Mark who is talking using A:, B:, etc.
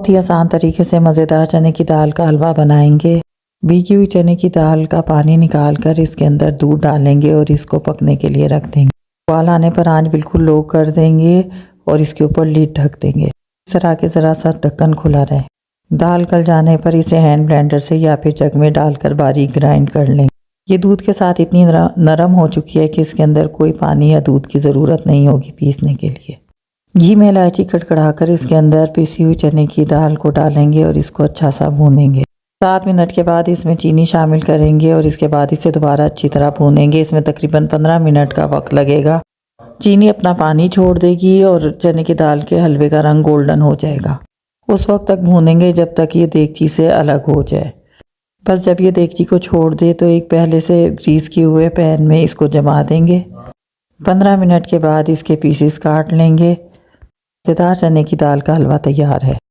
A: बहुत ही आसान तरीके से मज़ेदार चने की दाल का हलवा बनाएंगे। भीगी हुई चने की दाल का पानी निकाल कर इसके अंदर दूध डालेंगे और इसको पकने के लिए रख देंगे। उबाल आने पर आंच बिल्कुल लो कर देंगे और इसके ऊपर लीड ढक देंगे। इस तरह के ज़रा सा ढक्कन खुला रहे। दाल गल जाने पर इसे हैंड ब्लेंडर से या फिर जग में डालकर बारीक ग्राइंड कर लेंगे। ये दूध के साथ इतनी नरम हो चुकी है कि इसके अंदर कोई पानी या दूध की ज़रूरत नहीं होगी पीसने के लिए। घी में इलायची कड़कड़ाकर इसके अंदर पिसी हुई चने की दाल को डालेंगे और इसको अच्छा सा भूनेंगे। 7 मिनट के बाद इसमें चीनी शामिल करेंगे और इसके बाद इसे दोबारा अच्छी तरह भूनेंगे। इसमें तकरीबन 15 मिनट का वक्त लगेगा। चीनी अपना पानी छोड़ देगी और चने की दाल के हलवे का रंग गोल्डन हो जाएगा। उस वक्त तक भूनेंगे जब तक ये देगची से अलग हो जाए। बस जब ये देगची को छोड़ दे तो एक पहले से ग्रीस किए हुए पैन में इसको जमा देंगे। 15 मिनट के बाद इसके पीसेस काट लेंगे। मज़ेदार चने की दाल का हलवा तैयार है।